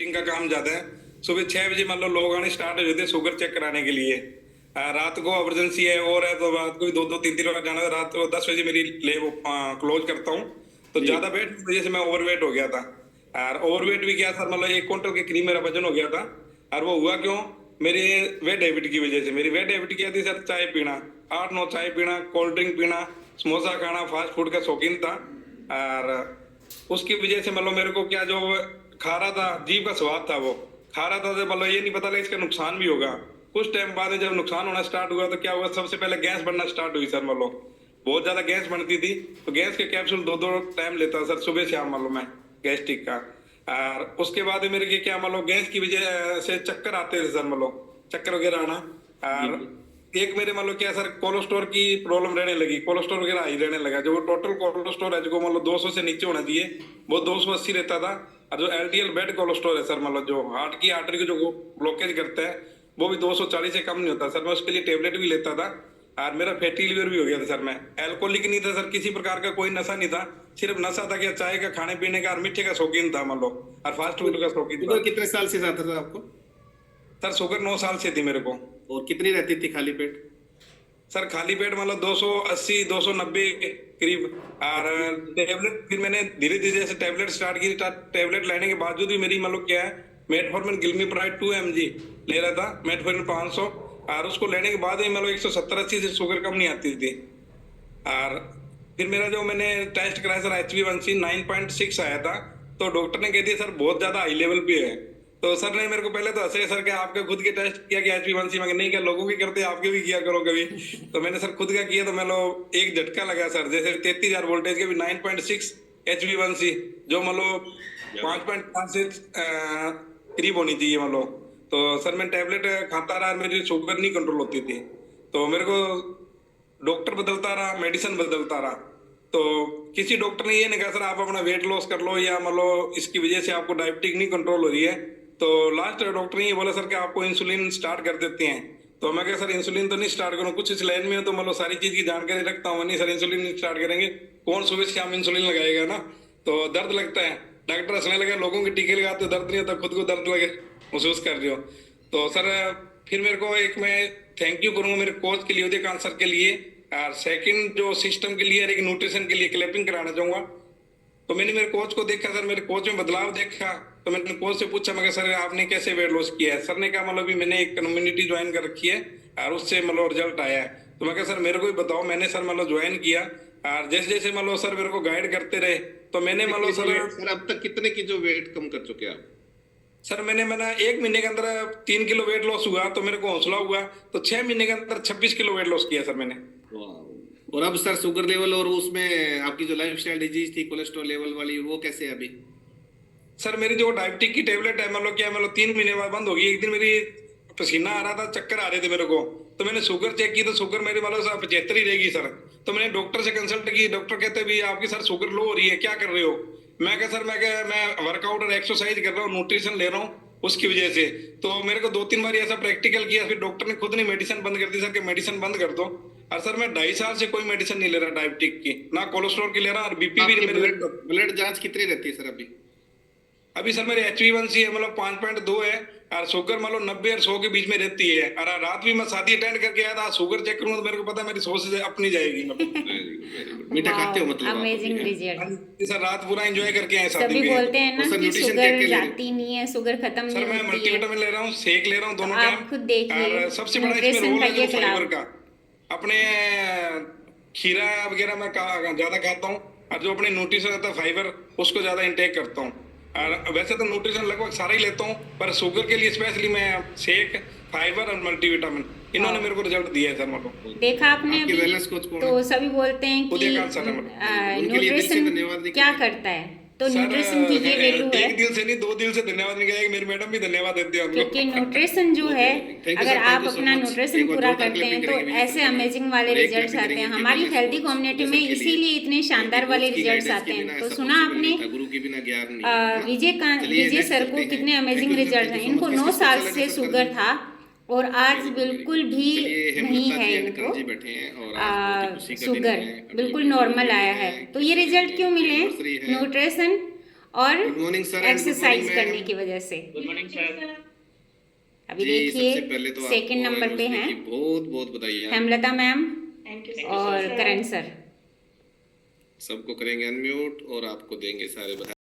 Waiting का काम ज्यादा है। सुबह 6 बजे मान लो लोग आने स्टार्ट हो जाते हैं शुगर चेक कराने के लिए। रात को इमरजेंसी है और है तो रात को भी 2-2 3-3 बार जाना है। रात को 10 बजे मेरी ले क्लोज करता हूँ। तो जी। ज्यादा वेट की वजह से मैं ओवरवेट हो गया था। और ओवरवेट भी क्या सर, मतलब 1 क्विंटल के करीब मेरा वजन हो गया था। और वो हुआ क्यों? मेरे वेट हैबिट की वजह से। मेरी वेट हैबिट क्या थी सर? चाय पीना, 8-9 चाय पीना, कोल्ड ड्रिंक पीना, समोसा खाना, फास्ट फूड का शौकीन था। और उसकी वजह से मतलब मेरे को क्या जो खा रहा था, जीभ का स्वाद था वो खा रहा था, तो मतलब ये नहीं पता लगा इसका नुकसान भी होगा। कुछ टाइम बाद में जब नुकसान होना स्टार्ट हुआ तो क्या हुआ, सबसे पहले गैस बनना स्टार्ट हुई सर। मतलब बहुत ज्यादा गैस बनती थी। तो गैस के कैप्सूल 2-2 टाइम लेता सर, सुबह शाम मतलब मैं गैस्ट्रिक का। और उसके बाद मेरे के क्या मतलब गैस की वजह से चक्कर आते थे सर, मतलब चक्कर वगैरह आना। जी और जी। एक मेरे मतलब क्या सर, कोलेस्ट्रॉल की प्रॉब्लम रहने लगी। कोलेस्ट्रॉल वगैरह हाई रहने लगा। जो टोटल कोलेस्ट्रॉल है जो मतलब 200 से नीचे होना चाहिए, वो 280 रहता था। और जो एलडीएल बैड कोलेस्ट्रॉल है सर, मतलब जो हार्ट की आर्टरी को जो ब्लॉकेज करता है, वो भी 240 से कम नहीं होता सर। मैं उसके लिए टेबलेट भी लेता था। और मेरा फैटी लिवर भी हो गया था सर। मैं एल्कोहलिक नहीं था सर, किसी प्रकार का कोई नशा नहीं था। सिर्फ नशा था कि चाय का, खाने पीने का और मीठे का शौकीन था मतलब, और फास्ट फूड का शौकीन था। शुगर कितने साल से जाता था आपको? सर शुगर 9 साल से थी मेरे को। और कितनी रहती थी खाली पेट? सर खाली पेट मतलब 280 290 करीब। और टेबलेट फिर मैंने धीरे धीरे जैसे टेबलेट स्टार्ट की। टेबलेट लेने के बावजूद भी मेरी मतलब क्या है, मेटफॉर्मिन गिल्मीप्राइड 2 mg ले रहा था, मेटफॉर्मिन 500। और उसको लेने के बाद ही मतलब 170-80 से शुगर कम नहीं आती थी। और फिर मेरा जो मैंने टेस्ट कराया सर, HbA1c 9.6 आया था। तो डॉक्टर ने कह दिया सर बहुत ज्यादा हाई लेवल पे है। तो सर ने मेरे को पहले तो हंसे, सर क्या आपके खुद के टेस्ट किया कि HbA1c? मैं नहीं, क्या लोगों की करते आपके भी किया करो कभी। तो मैंने सर खुद का किया, तो मतलब एक झटका लगा सर, जैसे 33,000 वोल्टेज के भी 9.6 HbA1c, जो मतलब 5.5 से करीब होनी चाहिए मतलब। तो सर मैं टेबलेट खाता रहा, मेरी शुगर नहीं कंट्रोल होती थी। तो मेरे को डॉक्टर बदलता रहा, मेडिसिन बदलता रहा। तो किसी डॉक्टर ने ये नहीं कहा सर आप अपना वेट लॉस कर लो, या मतलब इसकी वजह से आपको डायबिटिक नहीं कंट्रोल हो रही है। तो लास्ट डॉक्टर ने ये बोला सर कि आपको इंसुलिन स्टार्ट कर देते हैं। तो मैं कहा सर इंसुलिन तो नहीं स्टार्ट करूँ, कुछ इस लाइन में है तो मतलब सारी चीज की जानकारी रखता हूँ। नहीं सर इंसुलिन नहीं स्टार्ट करेंगे, कौन सुबह शाम इंसुलिन लगाएगा ना। तो दर्द लगता है। डॉक्टर हंसने लगे, लोगों के टीके लगाते हो दर्द नहीं होता, खुद को दर्द लगे महसूस कर रहे हो। तो सर फिर मेरे को एक मैं थैंक यू करूंगा मेरे कोच के लिए, उदयकांत सर के लिए। और सेकंड जो सिस्टम के लिए और एक न्यूट्रिशन के लिए क्लैपिंग कराना चाहूंगा। तो मैंने मेरे कोच को देखा सर, मेरे कोच में बदलाव देखा। तो मैंने कोच से पूछा, मैं सर आपने कैसे वेट लॉस किया है? सर ने कहा मतलब भी मैंने एक कम्युनिटी ज्वाइन कर रखी है और उससे मतलब रिजल्ट आया है। तो मैं कहा सर मेरे को भी बताओ। मैंने सर मतलब ज्वाइन किया, और जैसे जैसे मतलब सर मेरे को गाइड करते रहे, तो मैंने कितने मतलब केजी सर। वेट सर, अब तक कितने की जो वेट कम कर चुके हैं आप? सर मैंने 1 महीने के अंदर 3 किलो वेट लॉस हुआ, तो मेरे को हौसला हुआ। तो 6 महीने के अंदर 26 किलो वेट लॉस किया सर मैंने। वाह। और अब सर शुगर लेवल और उसमें आपकी जो लाइफस्टाइल डिजीज थी कोलेस्ट्रॉल लेवल वाली, वो कैसे है अभी? सर मेरी जो डायबिटिक की टेबलेट है मतलब क्या, मतलब 3 महीने बाद बंद होगी। एक दिन मेरी पसीना आ रहा था, चक्कर आ रहे थे मेरे को। तो मैंने शुगर चेक की, तो शुगर मेरी मतलब सर 75 ही रहेगी सर। तो मैंने डॉक्टर से कंसल्ट की। डॉक्टर कहते भी आपकी सर शुगर लो हो रही है, क्या कर रहे हो? मैं कहा सर मैं वर्कआउट और एक्सरसाइज कर रहा हूँ, न्यूट्रिशन ले रहा हूँ उसकी वजह से। तो मेरे को 2-3 बार ऐसा प्रैक्टिकल किया, फिर डॉक्टर ने खुद ने मेडिसिन बंद कर दी सर, कि मेडिसिन बंद कर दो। और सर मैं 2.5 साल से कोई मेडिसिन नहीं ले रहा डायबिटिक की, ना कोलेस्ट्रॉल की ले रहा, और बीपी भी आपकी मेरे। ब्लड ब्लड जांच कितनी रहती है सर अभी? अभी सर मेरे HbA1c है मतलब 5.2 है। और शुगर मतलब 90 और 100 के बीच में रहती है। और रात भी मैं शादी अटेंड करके आया था, शुगर चेक करूंगा तो मेरे को पता है मेरी 100 से अपनी जाएगी मतलब। Very good. मीठा खाते हो वाह, मतलब आप अभी अमेजिंग हैं? हाँ रिजल्ट। जी सर, रात पूरा एंजॉय करके आए शादी सभी में। बोलते हैं और ना सर कि न्यूट्रिशन क्या शुगर क्या ले रहे जाती नहीं है, शुगर खत्म नहीं सर मैं होती है। मल्टीविटामिन ले रहा हूँ, शेक ले रहा हूँ दोनों तो टाइम। आप खुद देखिए, और सबसे बड़ा इसमें न्यूट्रिशन रोल का है ये जो फाइबर लाभ। का। अपने खीरा वगैरह मैं ज्यादा खाता हूँ। और जो अपने न्यूट्रिशन रहता है फाइबर, उसको ज्यादा इंटेक करता हूँ। और वैसे तो न्यूट्रिशन लगभग सारा ही लेता हूँ, पर शुगर के लिए स्पेशली मैं शेक, फाइबर और मल्टीविटामिन, इन्होंने वाह, मेरे को रिजल्ट दिया है सर मतलब। बहुत देखा बढ़िया। आपने आपके अभी। वेलनेस कोच कौन है? तो सभी बोलते हैं कि उदयकांत सर है मतलब। Very good. उनके लिए दिल से न्यूट्रिशन धन्यवाद नहीं क्या कहते? करता है, तो सर न्यूट्रिशन की ये वैल्यू है। एक दिल से नहीं, 2 दिल से धन्यवाद नहीं कहेगा, मेरी मैडम भी धन्यवाद देती है क्योंकि हमको। न्यूट्रिशन जो बहुत है, अमेजिंग। थैंक यू अगर सर, थैंक आप यू सो अपना मच। न्यूट्रिशन एक और पूरा जोरदार करते हैं क्लैपिंग तो करेंगे विजय सर ऐसे के लिए। अमेजिंग वाले और एक रिजल्ट्स क्लैपिंग आते हैं। करेंगे इनके हमारी वेलनेस हेल्दी कोच कम्युनिटी विजय में सर के लिए। इसीलिए इतने क्योंकि शानदार वाले कोच की रिजल्ट्स गाइडेंस आते के बिना हैं। तो ऐसा सुना पॉसिबल आपने नहीं था, गुरु के बिना ज्ञान नहीं है, है ना? चलिए विजय नेक्स्ट सर को चलते हैं। कितने thank amazing you sir, result thank you हैं। सो इनको मच। 9 किस किस को साल अच्छा लगा से सत्कार जी? शुगर था, और आज वेरी गुड, वेरी बिल्कुल गुड। भी चलिए नहीं हेमलता है जी एंड करण इनको जी बैठे हैं और आज बहुत ही खुशी का दिन शुगर, है। अभी बिल्कुल उनकी नॉर्मल जन्मदिन आया है, है। तो ये इस दिन रिजल्ट क्यों उनकी मिले? एनिवर्सरी है। न्यूट्रिशन और गुड मॉर्निंग सर, एक्सरसाइज करने की वजह से। Good morning sir. अभी जी, सबसे पहले देखिए तो सेकंड आपको नंबर पे anniversary हैं की बहुत बहुत बधाइयाँ। हेमलता मैम थैंक यू और करण सर। सबको करेंगे अनम्यूट और आपको देंगे सारे बधाई।